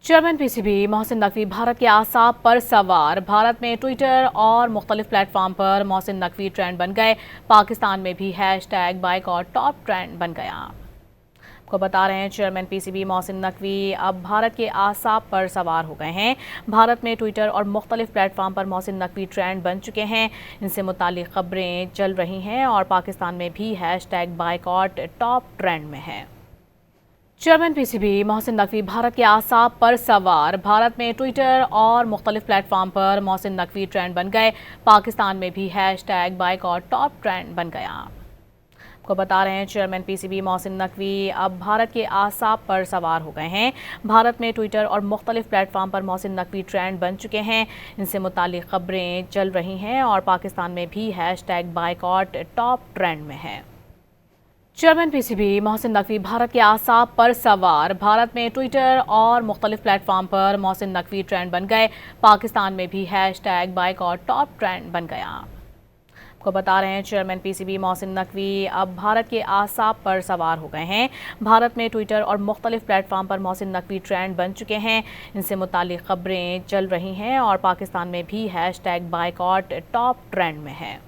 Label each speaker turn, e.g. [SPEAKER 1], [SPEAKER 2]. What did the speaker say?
[SPEAKER 1] Chairman PCB Mohsin Naqvi Bharat के आसाब पर सवार। भारत में ट्विटर और मुख्तलिफ प्लेटफॉर्म पर मोहसिन नकवी ट्रेंड बन गए। पाकिस्तान में भी हैशटैग बाइकॉट टॉप ट्रेंड बन गया। आपको बता रहे हैं, चेयरमैन पीसीबी मोहसिन नकवी अब भारत के आसाब पर सवार हो गए हैं। भारत में ट्विटर और मुख्तलिफ प्लेटफॉर्म पर मोहसिन नकवी ट्रेंड बन चुके हैं। इनसे मुतालिक खबरें चल रही हैं और पाकिस्तान में भी हैशटैग बाइकॉट टॉप ट्रेंड में है। चेयरमैन पीसीबी मोहसिन नकवी भारत के आसाब पर सवार। भारत में ट्विटर और मुख्तलिफ प्लेटफॉर्म पर मोहसिन नकवी ट्रेंड बन गए। पाकिस्तान में भी हैशटैग बाइकॉट टॉप ट्रेंड बन गया। आपको बता रहे हैं, चेयरमैन पीसीबी मोहसिन नकवी अब भारत के आसाब पर सवार हो गए हैं। भारत में ट्विटर और मुख्तलिफ प्लेटफॉर्म पर मोहसिन नकवी ट्रेंड बन चुके हैं। इनसे मुतालिक खबरें चल रही हैं और पाकिस्तान में भी हैशटैग बाइकॉट टॉप ट्रेंड में है। चेयरमैन पीसीबी मोहसिन नकवी भारत के आसाब पर सवार। भारत में ट्विटर और मुख्तलिफ प्लेटफॉर्म पर मोहसिन नकवी ट्रेंड बन गए। पाकिस्तान में भी हैशटैग बाइकॉट टॉप ट्रेंड बन गया। आपको बता रहे हैं, चेयरमैन पीसीबी मोहसिन नकवी अब भारत के आसाब पर सवार हो गए हैं। भारत में ट्विटर और मुख्तलिफ प्लेटफॉर्म पर मोहसिन नकवी ट्रेंड बन चुके हैं। इनसे मुतालिक खबरें चल रही हैं और पाकिस्तान में भी हैशटैग बाइकॉट टॉप ट्रेंड में है।